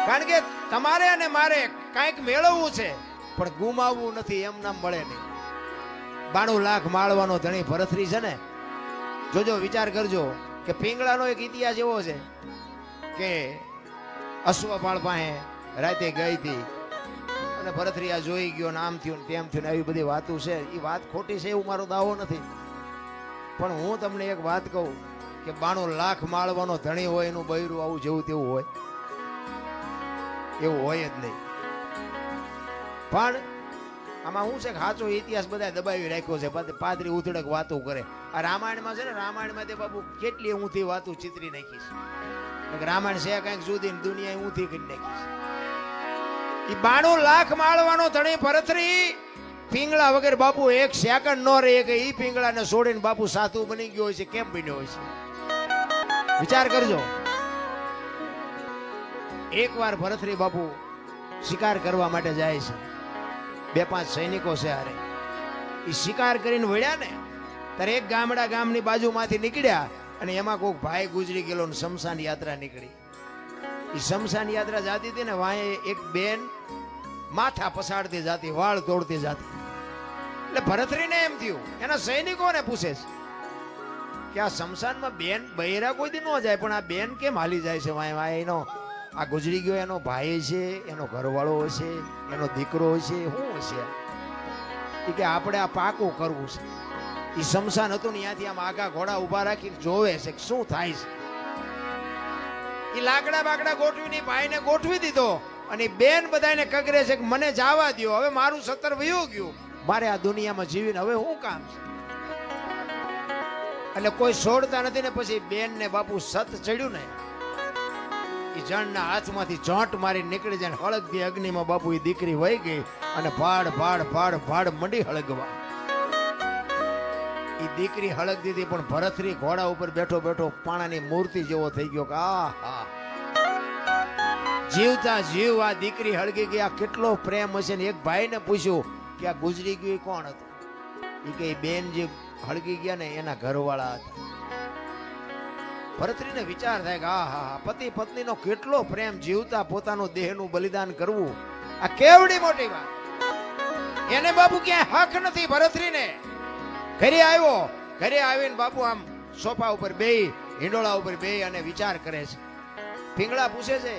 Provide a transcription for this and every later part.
કારણ કે તમારે અને મારે કાંઈક મેળવવું છે પણ ગુમાવવું નથી, એમ નામ મળે નહીં. 92 લાખ માળવાનો ધણી ભરથરી છે ને, જોજો વિચાર કરજો કે પિંગળાનો એક ઇતિહાસ એવો છે કે અશ્વપાળ પાસે રાતે ગઈ હતી અને ભરથરી આ જોઈ ગયો ને આમ થયું ને તેમ થયું ને આવી બધી વાતો છે. એ વાત ખોટી છે એવું મારો દાવો નથી, પણ હું તમને એક વાત કહું કે 92 લાખ માળવાનો ધણી હોય એનું બૈરું આવું જેવું તેવું હોય એવું હોય જ નહીં. પણ આમાં શું છે કે સાચો ઇતિહાસ બધા દબાવી રાખ્યો છે, પાદરી ઉથડક વાતો કરે. આ રામાયણમાં છે ને, રામાયણમાં તે બાબુ કેટલી ઊંધી વાતો ચિતરી નાખી છે. રામાયણ છે કંઈક જુદી ને દુનિયા ઊંધી કરી નાખી છે. 92 લાખ માળવાનો ધણી ભરથરી પિંગળા વગર બાપુ એક સેકન્ડ નો રહે કે ઈ પિંગળાને છોડીને બાપુ સાધુ બની ગયો હોય છે. કેમ બન્યો હોય છે વિચાર કરજો. એકવાર ભરથરી બાપુ શિકાર કરવા માટે જાય છે, 2-5 સૈનિકો છે હારે. એ શિકાર કરીને વળ્યા ને ત્યારે એક ગામની બાજુમાંથી નીકળ્યા અને એમાં કોઈક ભાઈ ગુજરી ગયેલો ને શમશાન યાત્રા નીકળી. એ શમશાન યાત્રા જાતી હતી ને વાંહે એક બેન માથા પસાડતી જાતી, વાળ તોડતી જાતી. એટલે ભરથરીને એમ થયું, એના સૈનિકોને પૂછે છે કે આ શમશાનમાં બેન બૈરા કોઈ દી ન જાય પણ આ બેન કેમ હાલી જાય છે વાંહે? એનો આ ગુજરી ગયો એનો ભાઈ છે, એનો ઘરવાળો હશે, એનો દીકરો હશે, શું હશે? એ કે આપણે આ પાકું કરવું છે. એ શમશાન હતું ને ત્યાંથી આમ આગા ઘોડા ઉભા રાખીને જોવે છે કે શું થાય છે. એ લાકડા બાકડા ગોઠવીને ભાઈને ગોઠવી દીધો અને બેન બધાને કગરે છે કે મને જવા દો, હવે મારું 17 વયું ગયું, મારે આ દુનિયામાં જીવીને હવે શું કામ છે? એટલે કોઈ છોડતા નથી ને પછી બેન ને બાપુ સત ચડ્યું ને એ જણના હાથમાંથી ચોંટ મારી નીકળી જાય, હળગતી અગ્નિમાં બાપુ એ દીકરી વહી ગઈ અને ભાડ ભાડ ભાડ ભાડ મંડી હળગવા. એ દીકરી હળગતી હતી પણ ભરથરી ઘોડા ઉપર બેઠો બેઠો પાણાની મૂર્તિ જેવો થઈ ગયો કે આહા, જીવતા જીવ આ દીકરી હળગી ગઈ, આ કેટલો પ્રેમ હશે. ને એક ભાઈને પૂછ્યું કે આ ગુજરી ગયું કોણ હતું? એ કે બેન જે હળગી ગયા ને એના ઘરવાળા હતા. ભરથરીને વિચાર થાય કે આહા, પતિ પત્નીનો કેટલો પ્રેમ, જીવતા પોતાનું દેહનું બલિદાન કરવું, આ કેવડી મોટી વાત. એને બાપુ ક્યાંય હક નથી. ભરથરીને ઘરે આવ્યો, ઘરે આવીને બાપુ આમ સોફા ઉપર બેહી, હિંડોળા ઉપર બેહી અને વિચાર કરે છે. પિંગળા પૂછે છે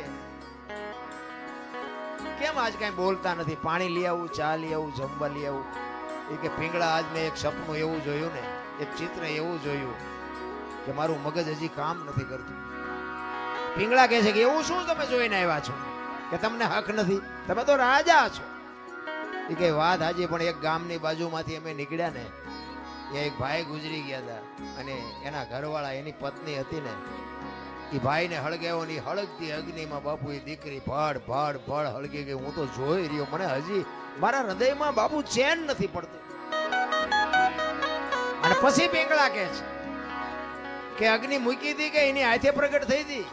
કેમ આજ કઈ બોલતા નથી? પાણી લઈ આવું, ચા લઈ આવું, જમવા લઈ આવું? એ કે પિંગળા આજ મેં એક સપનું એવું જોયું ને, એક ચિત્ર એવું જોયું કે મારું મગજ હજી કામ નથી કરતું. પિંગળા કહે છે કે એવું શું તમે જોઈને આવ્યા છો કે તમને હક નથી? તમે તો રાજા છો. એ કે વાત હાજી, પણ એક ગામની બાજુમાંથી અમે નીકળ્યા ને એ એક ભાઈ ગુજરી ગયા હતા અને એના ઘરવાળા એની પત્ની હતી ને એ ભાઈને હળગાવ્યો ને હળગતી અગ્નિમાં બાપુ એ દીકરી ભડ ભડ ભડ હળગી ગઈ. હું તો જોઈ રહ્યો, મને હજી મારા હૃદયમાં બાપુ ચેન નથી પડતું. અને પછી પિંગળા કહે છે કે અગ્નિ મૂકી હતી કે એની હાથે પ્રગટ થઈ હતી?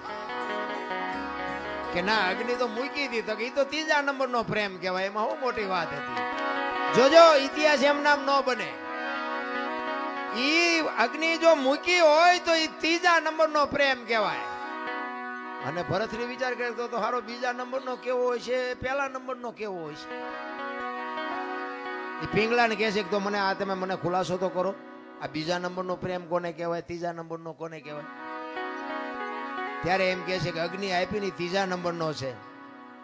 કે ના, અગ્નિ તો મૂકી હતી. તો એ તો 3જા નંબરનો પ્રેમ કહેવાય, એમાં શું મોટી વાત હતી? જોજો ઇતિહાસ એમ નામ ન બને. ઈ અગ્નિ જો મૂકી હોય તો એ 3જા નંબરનો પ્રેમ કહેવાય. અને ભરથરી વિચાર કરતો તો હારો 2જા નંબરનો કેવો હોય છે, 1લા નંબરનો કેવો હોય છે? એ પિંગળાને કહે છે કે તો મને આ તમે મને ખુલાસો તો કરો, આ 2જા નંબરનો પ્રેમ કોને કહેવાય, 3જા નંબરનો કોને કહેવાય? ત્યારે એમ કહે છે કે અગ્નિ આપી ની 3જા નંબરનો છે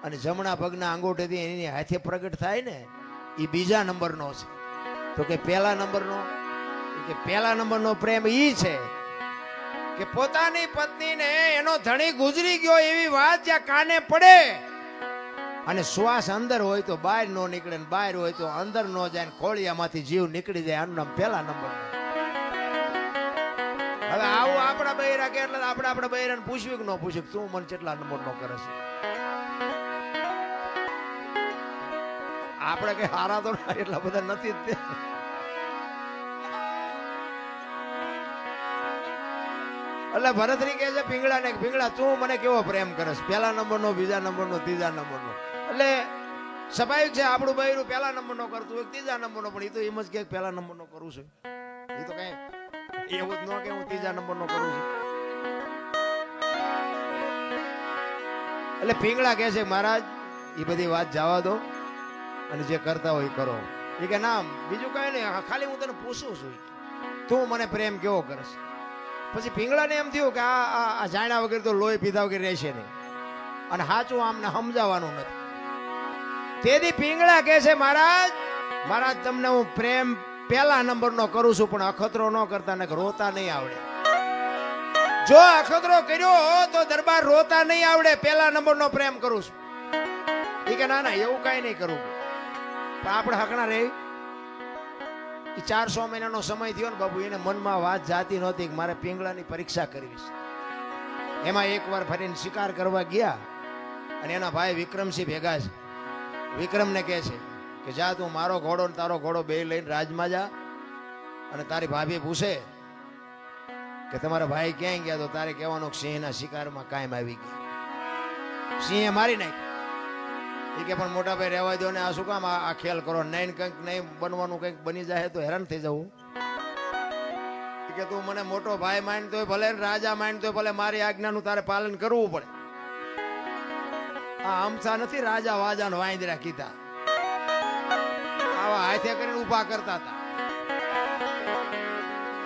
અને જમણા પગના અંગૂઠેથી એની હાથે પ્રગટ થાય ને એ 2જા નંબરનો છે. તો કે 1લા નંબરનો? કે 1લા નંબરનો પ્રેમ ઈ છે કે પોતાની પત્નીને એનો ધણી ગુજરી ગયો એવી વાત જ્યાં કાને પડે અને શ્વાસ અંદર હોય તો બહાર નો નીકળે ને બહાર હોય તો અંદર નો જાય, ખોળિયામાંથી જીવ નીકળી જાય, આનું નામ 1લા નંબર. હવે આવું આપણા બૈરા કે એટલે આપણા બૈરાને પૂછ્યું કે ન પૂછ્યું તું મને કેટલા નંબરનો કરે છે? આપણે કઈ હારા તો એટલા બધા નથી જ. એટલે ભરથરી કહે છે પિંગળાને, પિંગળા તું મને કેવો પ્રેમ કરસ? 1લા નંબરનો, 2જા નંબરનો, 3જા નંબરનો? એટલે સ્વાભાવિક છે આપણું બૈરું 1લા નંબરનો કરતું હોય, 3જા નંબરનો, પણ એ તો એમ જ કે 1લા નંબરનો કરું છું. એ તો કઈ એવું જ ન કે હું 3જા નંબરનો કરું છું. એટલે પિંગળા કહે છે મહારાજ એ બધી વાત જવા દો અને જે કરતા હોય એ કરો. એ કે ના બીજું કઈ નહીં, ખાલી હું તને પૂછું છું તું મને પ્રેમ કેવો કરશ. પછી પિંગળાને એમ થયું કે આ જાણ્યા વગર તો લોહી પીધા વગર રહેશે નહીં અને સાચું આમને સમજાવવાનું નથી. તેથી પિંગળા કહે છે મહારાજ મહારાજ તમને હું પ્રેમ પહેલા નંબરનો કરું છું, પણ અખતરો ન કરતા ને રોતા નહીં આવડે. જો અખતરો કર્યો તો દરબાર રોતા નહીં આવડે, પહેલા નંબરનો પ્રેમ કરું છું. એ કે ના ના એવું કઈ નહીં કરવું, પણ આપણે હકણા રહી. એ 400 મહિનાનો સમય થયો ને બાબુ, એને મનમાં વાત જાતી નહોતી કે મારે પિંગળાની પરીક્ષા કરવી છે. એમાં એકવાર ફરીને શિકાર કરવા ગયા અને એના ભાઈ વિક્રમસિંહ ભેગા છે. વિક્રમને કહે છે કે જા તું મારો ઘોડો ને તારો ઘોડો બે લઈને રાજમાં જા, અને તારી ભાભી પૂછે કે તમારા ભાઈ ક્યાંય ગયા તો તારે કહેવાનું સિંહના શિકારમાં કાયમ આવી ગયા, સિંહે મારી નાખી. એ કે પણ મોટા ભાઈ રહેવા દો ને, આ શું કામ આ ખેલ કરો, નહીં કંઈક નહીં બનવાનું કંઈક બની જાય તો હેરાન થઈ જવું. કે તું મને મોટો ભાઈ માનતો ભલે, રાજા માનતો ભલે, મારી આજ્ઞાનું તારે પાલન કરવું પડે. આ અમથા નથી રાજા વાજા ને વાંદરા કીધા, આવા હાથે કરીને ઉભા કરતા હતા.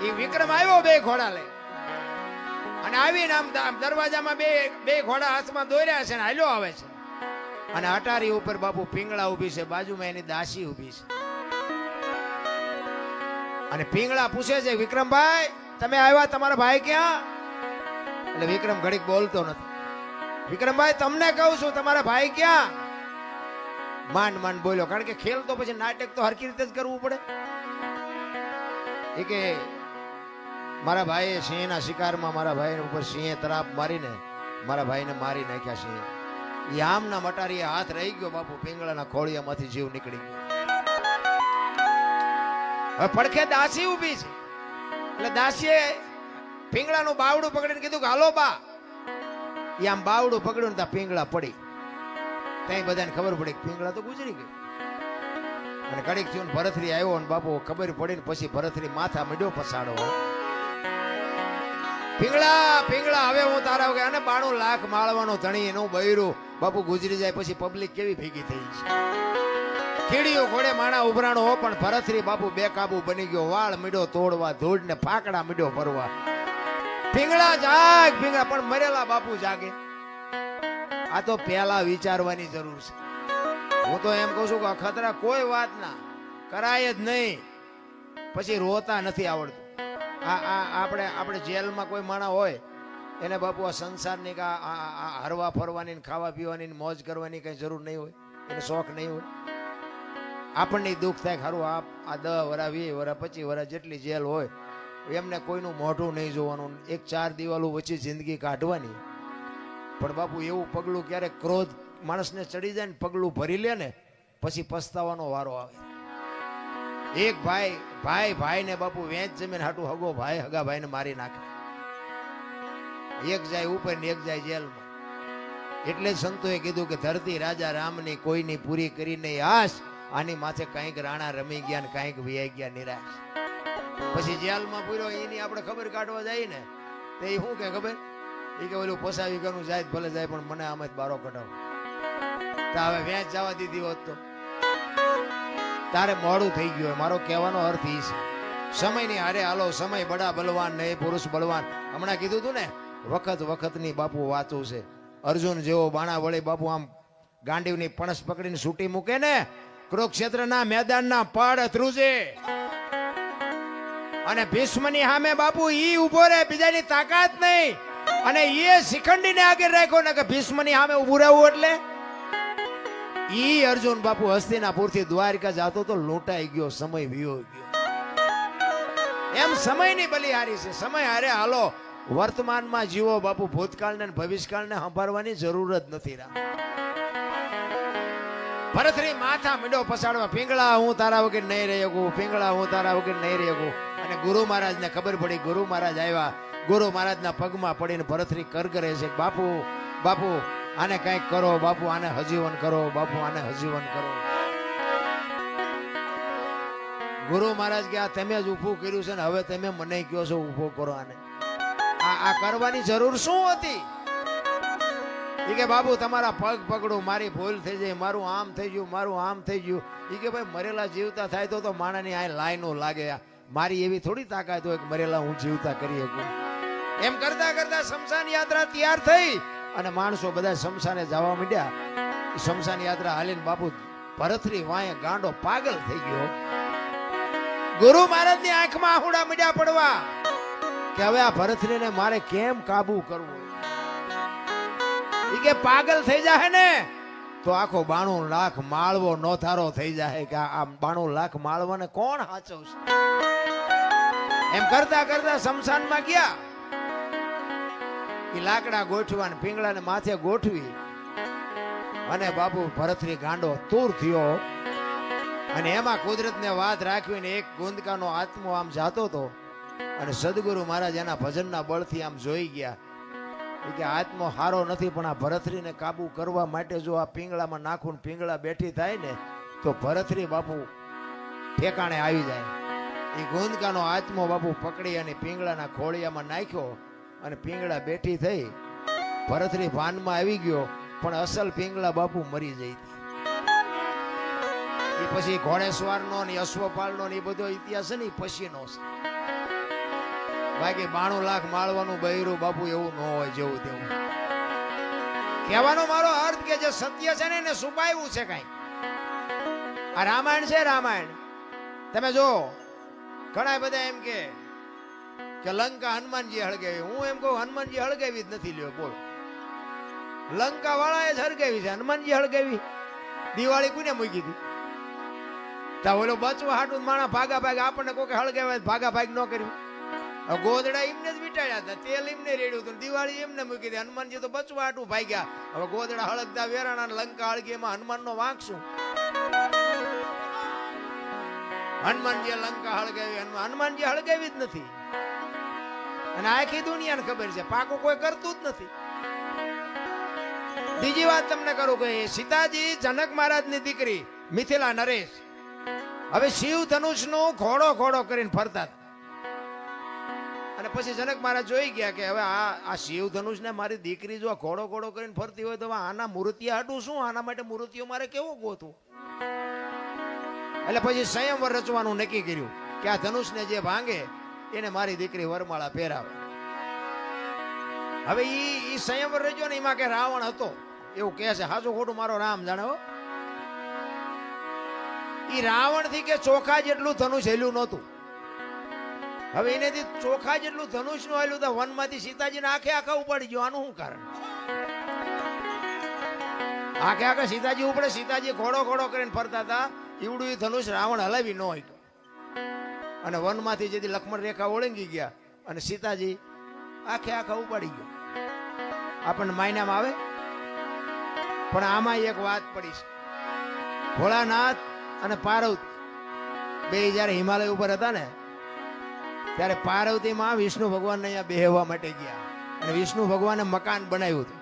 એ વિક્રમ આવ્યો બે ઘોડા લઈ અને આવીને આમ દરવાજામાં બે ઘોડા હાથમાં દોર્યા છે ને હાલ્યો આવે છે. અને અટારી ઉપર બાપુ પિંગળા ઉભી છે, બાજુમાં એની દાસી ઉભી છે. અને પિંગળા પૂછે છે વિક્રમભાઈ તમે આવ્યા, તમારા ભાઈ ક્યાં? એટલે વિક્રમ ઘડીક બોલતો નથી. વિક્રમભાઈ તમને કહું છું તમારા ભાઈ ક્યાં? માંડ માંડ બોલ્યો, કારણ કે ખેલ તો પછી નાટક તો હરખી રીતે જ કરવું પડે. એ કે મારા ભાઈએ સિંહના શિકારમાં મારા ભાઈ ઉપર સિંહે તરાપ મારીને મારા ભાઈને મારી નાખ્યા સિંહે. એ આમના મટારીએ હાથ રહી ગયો બાપુ, પિંગળાના ખોળિયામાંથી જીવ નીકળી ગયો. હવે પડખે દાસી ઊભી છે, એટલે દાસીએ પિંગળાનું બાવડું પકડીને કીધું કે હાલો બા. એ આમ બાવડું પકડ્યું ને ત્યાં પિંગળા પડી. ત્યાં બધાને ખબર પડી કે પિંગળા તો ગુજરી ગઈ. અને કડીક થયું ભરથરી આવ્યો ને બાપુ ખબર પડી ને પછી ભરથરી માથા મીડ્યો પસાડો. પિંગળા પિંગળા હવે હું તારા વગર, અને 92 લાખ માળવાનો ધણી એનું બૈરું બાપુ ગુજરી જાય પછી પબ્લિક કેવી ભેગી થઈ છે. કીડીઓ ઘોડે માણા ઉભરાણો હો, પણ ભરથરી બાપુ બેકાબુ બની ગયો. વાળ મીડો તોડવા, ધૂળ ને ફાકડા મીડો ભરવા. પિંગળા જાગ પિંગળા, પણ મરેલા બાપુ જાગે. આ તો પહેલા વિચારવાની જરૂર છે. હું તો એમ કહું છું કે અખતરા કોઈ વાત ના કરાય જ નહીં, પછી રોતા નથી આવડતું. આપણે જેલમાં કોઈ માણા હોય એને બાપુ આ સંસારની હરવા ફરવાની, ખાવા પીવાની, મોજ કરવાની કઈ જરૂર નહીં હોય, એને શોખ નહીં હોય. આપણને દુઃખ થાય ખરું, આ 10 વરા 20 વરા 25 વરા જેટલી જેલ હોય એમને કોઈનું મોઢું નહીં જોવાનું, એક 4 દિવાલો વચ્ચે જિંદગી કાઢવાની. પણ બાપુ એવું પગલું ક્યારેક ક્રોધ માણસને ચડી જાય ને પગલું ભરી લે ને પછી પસ્તાવાનો વારો આવે. એક ભાઈ ને બાપુ વેચ જમીન હાટું હગો ભાઈ હગા ભાઈને મારી નાખે. એક જાય ઉપર ને એક જાય જેલમાં. એટલે જ સંતોએ કીધું કે ધરતી રાજા રામની કોઈની પૂરી કરી નહીં આશ, આની માથે કંઈક રાણા રમી ગયા ને કંઈક વિયાઈ ગયા નિરાશ. પછી જેલમાં પૂર્યો એની આપણે ખબર કાઢવા જાય ને તો એ શું કે ખબર, એ કે ઓલું પોસાવી ગયું જાય ભલે જાય પણ મને આમ જ બારો કઢાવો. તો હવે વેચ જવા દીધી હોત તો તારે મોડું થઈ ગયું. મારો કહેવાનો અર્થ એ છે સમયની હારે હાલો. સમય બડા બલવાન ને પુરુષ બળવાન. હમણાં કીધું તું ને વખતની બાપુ વાતું છે. અર્જુન જેવો બાણા વળી બાપુ આમ ગાંડીવની પણસ પકડીને છૂટી મૂકે ને કુરુક્ષેત્રના મેદાનના પડ ધ્રુજે, અને ભીષ્મની સામે બાપુ ઈ ઉભો રહે, બીજાની તાકાત નહીં. અને એ શિખંડીને આગળ રાખ્યો ને કે ભીષ્મની સામે ઉભું રહેવું. એટલે ઈ અર્જુન બાપુ હસ્તિનાપુર થી દ્વારકા જાતો તો લૂંટાઈ ગયો, સમય વિયો ગયો. એમ સમયની બલિહારી છે. સમય હારે હાલો. વર્તમાનમાં જીવો બાપુ, ભૂતકાળને ભવિષ્યકાળને સંભાળવાની જરૂર જ નથી. ભરથરી માથા મીંડો પસાડવા, પિંગળા હું તારા વગર નહીં રહી શકું, પિંગળા હું તારા વગર નહીં રહી શકું. અને ગુરુ મહારાજને ખબર પડી. ગુરુ મહારાજ આવ્યા, ગુરુ મહારાજના પગમાં પડીને ભરથરી કરગરે છે, બાપુ બાપુ આને કંઈક કરો, બાપુ આને હજીવન કરો, બાપુ આને હજીવન કરો. ગુરુ મહારાજ કે આ તમે જ ઊભું કર્યું છે ને હવે તમે મને કહો છો ઊભો કરો આને. આ કરવાની જરૂર શું હતી? એ કે બાપુ તમારા પગ પકડું, મારી ભૂલ થઈ જાય, મારું આમ થઈ ગયું, મારું આમ થઈ ગયું. એ કે ભાઈ મરેલા જીવતા થાય તો માણાની આ લાઈનો લાગે, મારી એવી થોડી તાકાત હોય કે મરેલા હું જીવતા કરી શકું. એમ કરતા કરતા શમશાન યાત્રા તૈયાર થઈ અને માણસો બધા શમશાને જવા માંડ્યા. શમશાન યાત્રા હાલીને બાપુ ભરથરી વાંહે ગાંડો પાગલ થઈ ગયો. ગુરુ મહારાજની આંખમાં આહુડા મીડ્યા પડવા કે હવે આ ભરથરીને મારે કેમ કાબુ કરવું. ઈ કે પાગલ થઈ જાય ને તો આખો 92 લાખ માળવો નોથારો થઈ જાય કે આ 92 લાખ માળવાને કોણ હાચવશે. એમ કરતા કરતા શમશાનમાં ગયા. ઈ લાકડા ગોઠવા ને પીંગળાને માથે ગોઠવી અને બાપુ ભરથરી ગાંડો તૂર થયો. અને એમાં કુદરતને વાત રાખવી ને એક ગુંદકાનો આત્મો આમ જાતો હતો અને સદગુરુ મહારાજ એના ભજનના બળથી આમ જોઈ ગયા કે આત્મો હારો નથી, પણ આ ભરથરીને કાબુ કરવા માટે જો આ પીંગળામાં નાખું ને પીંગળા બેઠી થાય ને તો ભરથરી બાપુ ઠેકાણે આવી જાય. એ ગુંદકાનો આત્મો બાપુ પકડી અને પીંગળાના ખોળિયામાં નાખ્યો અને પીંગળા બેઠી થઈ. ભરથરી ભાનમાં આવી ગયો પણ અસલ પીંગળા બાપુ મરી જઈ. એ પછી ઘોડેસવારનો ને અશ્વપાલનો ને એ બધો ઇતિહાસ છે ને એ પછીનો છે. બાકી 92 લાખ માળવાનું બૈરું બાપુ એવું ન હોય જેવું તેવું. કહેવાનો મારો અર્થ કે જે સત્ય છે ને એને છુપાવ્યું છે કઈ. આ રામાયણ છે, રામાયણ તમે જો ઘણા બધા એમ કે લંકા હનુમાનજી હળગાવી. હું એમ કહું હનુમાનજી હળગાવી જ નથી. લ્યો બોલ, લંકા વાળાએ જ હળગાવી છે, હનુમાનજી હળગાવી. દિવાળી કોને મૂકી હતી? તા ઓલો બચવા હાટું માણા ભાગા ભાગ આપણને કોઈ હળગાવે ભાગા ભાગ ન કર્યું. ગોદડા એમને જ વીટાડ્યા હતા, તેલ એમને રેડ્યું હતું, દિવાળી એમને મૂકી હતી. હનુમાનજી તો બચવા હાટું ભાગ્યા. હવે ગોદડા હળગતા વેરાણા લંકા હળગી, એમાં હનુમાનનો વાંક શું? હનુમાનજી લંકા હળગાવી, હનુમાનજી હળગાવી જ નથી. અને આખી દુનિયાને ખબર છે પાકું કોઈ કરતું જ નથી. બીજી વાત તમને કરું કે સીતાજી જનક મહારાજની દીકરી મિથિલા નરેશ હવે શિવ ધનુષનું ઘોડો ઘોડો કરીને ફરતા. અને પછી જનક મહારાજ જોઈ ગયા કે હવે આ શિવ ધનુષ ને મારી દીકરી જો ઘોડો ઘોડો કરીને ફરતી હોય તો આના મૂર્તિયા હાટું શું? આના માટે મૂર્તિઓ મારે કેવું ગોતું? એટલે પછી સંયમવર રચવાનું નક્કી કર્યું કે આ ધનુષને જે ભાંગે એને મારી દીકરી વરમાળા પહેરાવે. હવે ઈ સંયમવર રચ્યો ને એમાં કે રાવણ હતો એવું કહે છે. હાચું ખોટું મારો રામ જાણે હો. ઈ રાવણ થી કે ચોખા જેટલું ધનુષ હેલ્યું નહોતું. હવે એનેથી ચોખા જેટલું ધનુષ નું હેલ્યું તો વનમાંથી સીતાજીને આખે આખા ઉપાડી ગયો. આનું શું કારણ? આખે આખા સીતાજી ઉપડે. સીતાજી ઘોડો ઘોડો કરીને ફરતા હતા. ઈવડું ધનુષ રાવણ હલાવી ન હોય. અને વનમાંથી જેથી લક્ષ્મણ રેખા ઓળંગી ગયા અને સીતાજી આખે આખા ઉપાડી ગયો. આપણને માયનામાં આવે. પણ આમાં એક વાત પડી છે. ભોળાનાથ અને પાર્વતી બે જયારે હિમાલય ઉપર હતા ને ત્યારે પાર્વતીમાં વિષ્ણુ ભગવાનને અહીંયા બેહવા માટે ગયા અને વિષ્ણુ ભગવાને મકાન બનાવ્યું હતું.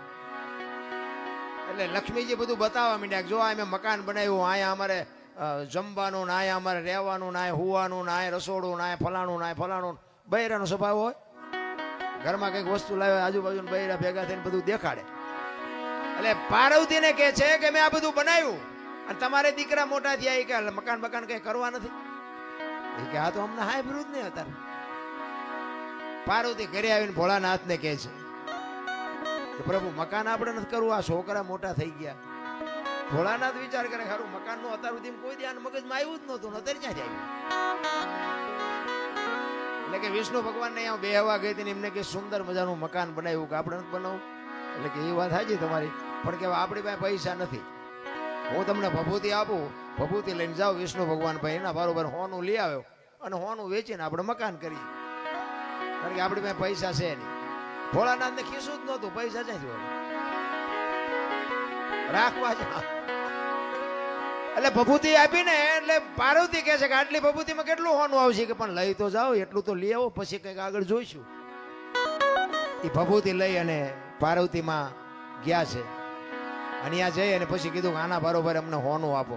એટલે લક્ષ્મીજી બધું બતાવવા માંડ્યા જો આ મેં મકાન બનાવ્યું, અહીંયા અમારે જમવાનું, ના અહીંયા અમારે રહેવાનું, ના હુવાનું, ના રસોડું, ના ફલાણું, ના ફલાણું. બૈરાનો સ્વભાવ હોય. ઘરમાં કઈક વસ્તુ લાવે આજુબાજુ બૈરા ભેગા થઈને બધું દેખાડે. એટલે પાર્વતીને કે છે કે મેં આ બધું બનાવ્યું અને તમારે દીકરા મોટા થયા કે મકાન બકાન કઈ કરવા નથી. એ કે આ તો અમને હાય વિરુદ્ધ નહીં હતા. પાર્વતી ઘરે આવીને ભોળાનાથને કહે છે કે પ્રભુ મકાન આપણે નથી કરવું, આ છોકરા મોટા થઈ ગયા. ભોળાનાથ વિચાર કરે ખરું મકાન નું અત્યાર સુધી કોઈ ધ્યાન મગજમાં આવ્યું જ નહોતું, અત્યારે ક્યાં જાય. એટલે કે વિષ્ણુ ભગવાન ને અહીંયા બેહવા ગઈ હતી એમને કે સુંદર મજાનું મકાન બનાવ્યું કે આપણે નથી બનાવવું. એટલે કે એ વાત સાચી તમારી, પણ કે આપણી પાસે પૈસા નથી. હું તમને ભભૂતિ આપું, ભભૂતિ લઈને જાઓ વિષ્ણુ ભગવાન ભાઈ એના બરોબર હોનું લઈ આવ્યો અને હોનું વેચીને આપણે મકાન કરીએ. કારણ કે આપણી પાસે પૈસા છે નહીં. ભોળાનાથ ને ખીસું જ નહોતું, પૈસા ક્યાંથી હોય રાખવા જ. એટલે ભભૂતિ આપીને એટલે પાર્વતી કહે છે કે આટલી ભભૂતિમાં કેટલું હોનું આવશે કે પણ લઈ તો જાઓ, એટલું તો લઈ આવો પછી કંઈક આગળ જોઈશું. એ ભભૂતિ લઈ અને પાર્વતીમાં ગયા છે અને ત્યાં જઈ અને પછી કીધું કે આના બરોબર અમને હોનું આપો.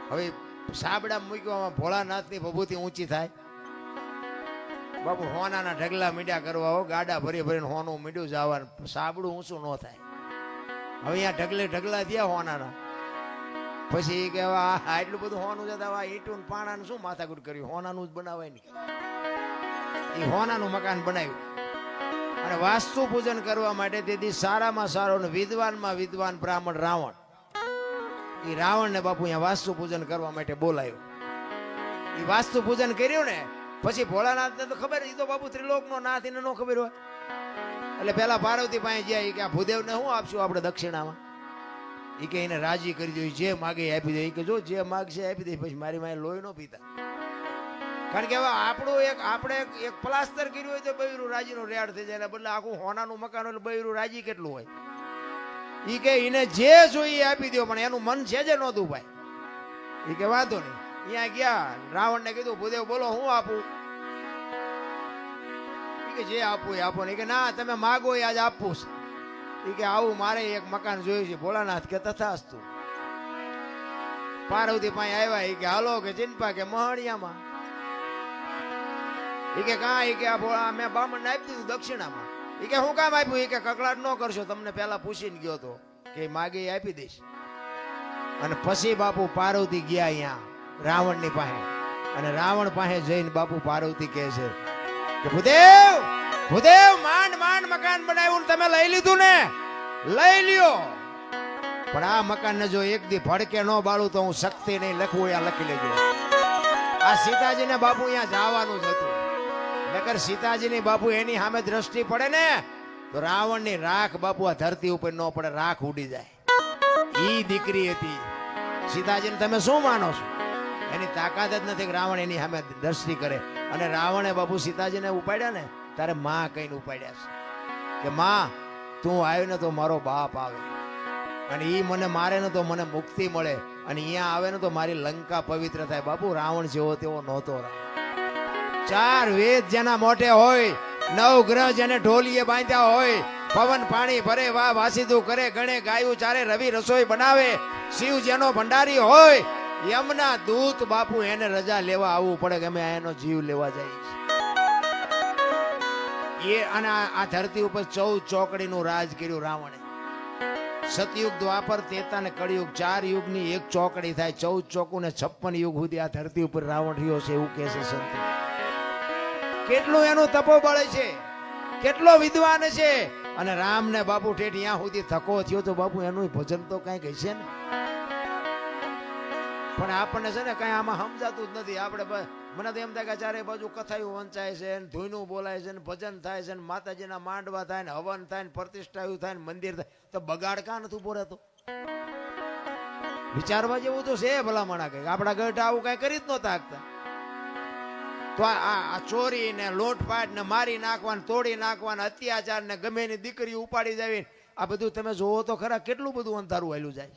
હવે સાબડા મૂક્યો, ભોળાનાથની ભભૂતિ ઊંચી થાય. બાપુ હોનાના ઢગલા મીડ્યા કરવા હો, ગાડા ભરી ભરીને હોનું મીડ્યું જવાનું, સાબડું ઊંચું ન થાય. હવે અહીંયા ઢગલે ઢગલા થયા હોનાના. પછી કે આટલું બધું હોનું છે, આ ઈંટું પાણાનું શું માથાકૂટ કર્યું, હોનાનું જ બનાવાય નહીં. એ હોનાનું મકાન બનાવ્યું અને વાસ્તુ પૂજન કરવા માટે તેથી સારામાં સારો ને વિદ્વાનમાં વિદ્વાન બ્રાહ્મણ રાવણ, એ રાવણ ને બાપુ અહીંયા વાસ્તુ પૂજન કરવા માટે બોલાયો. એ વાસ્તુ પૂજન કર્યું ને પછી ભોળાનાથ ને તો ખબર, એ તો બાપુ ત્રિલોક નો નાથ, એને નો ખબર હોય. એટલે પેલા પાર્વતી પાસે ગયા કે આ ભૂદેવ ને શું આપશું આપણે દક્ષિણામાં. એ કે એને રાજી કરી દો, જે માગે આપી દે. એ કે જો જે માગશે આપી દે, પછી મારી માએ લોહી નો પીતા. કારણ કે હવે આપણે એક પ્લાસ્ટર કર્યું હોય તો બૈરું રાજીનું રેડ થઈ જાય, બદલે આખું હોનાનું મકાન એટલે બૈરું રાજી કેટલું હોય. એ કે એને જે જોઈએ આપી દો, પણ એનું મન છે જ નહોતું ભાઈ. એ કે વાંધો નહીં. અહીંયા ગયા, રાવણ ને કીધું ભૂદેવ બોલો હું આપું. એ કે જે આપવું એ આપો ને. કે ના તમે માગો એ આજ આપવું છે. એ કે આવું મારે એક મકાન જોયું છે. ભોળાનાથ કે તથાસ્તુ. પાર્વતી પાસે આવ્યા. એ કે હાલો કે ચિંપા કે મહણિયામાં. એ કે કા, એ કે આ મેં બામણ ને આપી દીધું દક્ષિણામાં. એ કે હું કામ આપ્યું. એ કે કકડાટ ન કરશો, તમને પેલા પૂછીને ગયો તો કે માગે એ આપી દઈશ. અને પછી બાપુ પાર્વતી ગયા અહીંયા રાવણ ની પાસે, અને રાવણ પાસે જઈને બાપુ પાર્વતી કહે છે કે ભૂદેવ ભૂદેવ માંડ માંડ મકાન બનાવ્યું, તમે લઈ લીધું ને, લઈ લ્યો. પણ આ મકાન ને જો એક દી ભડકે ન બાળું તો હું શક્તિ નહીં લખવું, અહીંયા લખી લેજો. આ સીતાજીને બાપુ અહીંયા જવાનું જ હતું. નકર સીતાજીની બાપુ એની સામે દ્રષ્ટિ પડે ને તો રાવણની રાખ બાપુ આ ધરતી ઉપર ન પડે, રાખ ઉડી જાય. ઈ દીકરી હતી સીતાજીને. તમે શું માનો છો? એની તાકાત જ નથી કે રાવણ એની સામે દ્રષ્ટિ કરે. અને રાવણે બાપુ સીતાજીને ઉપાડ્યા ને તારે માં કહીને ઉપાડ્યા છે કે માં તું આવ્યો ને તો મારો બાપ આવે, અને ઈ મને મારે ને તો મને મુક્તિ મળે, અને અહીંયા આવે ને તો મારી લંકા પવિત્ર થાય. બાપુ રાવણ જેવો તેવો નહોતો. 4 વેદ જેના મોઢે હોય, 9 ગ્રહ જેને ઢોલીએ બાંધ્યા હોય, પવન પાણી ભરે વાહ વાસીદું કરે, ગણે ગાયું ચારે, રવિ રસોઈ બનાવે, શિવ જેનો ભંડારી હોય, યમના દૂત બાપુ એને રજા લેવા આવવું પડે કે અમે એનો જીવ લેવા જઈએ. એ અને આ ધરતી ઉપર 14 ચોકડીનું રાજ કર્યું રાવણે. સતયુગ, દ્વાપર, ત્રેતા ને કળિયુગ 4 યુગની એક ચોકડી થાય. 14 ચોકું ને 56 યુગ સુધી આ ધરતી ઉપર રાવણ રહ્યો છે એવું કહે છે સંતો. કેટલું એનું તપોબળ છે, કેટલો વિદ્વાન છે. અને રામ ને બાપુ ઠેઠ ત્યાં સુધી થકો થયો તો બાપુ એનું ભજન તો કઈક હશે ને. પણ આપણને છે ને કઈ આમાં સમજાતું જ નથી. આપણે મને તો એમ થાય કે ચારે બાજુ કથાયું વંચાય છે, ધૂનું બોલાય છે, ભજન થાય છે, માતાજીના માંડવા થાય ને, હવન થાય ને, પ્રતિષ્ઠા થાય ને, મંદિર થાય, તો બગાડ કા નથી બોલાતો? વિચારવા જેવું તો છે ભલામણા. કઈક આપણા ગઢ આવું કઈ કરી જ નહોતા શકતા. તો આ ચોરી ને લોટપાટ ને મારી નાખવાને, તોડી નાખવાને, અત્યાચાર ને ગમે એની દીકરી ઉપાડી જાવી, આ બધું તમે જોવો તો ખરા કેટલું બધું અંધારું હાલ્યું જાય.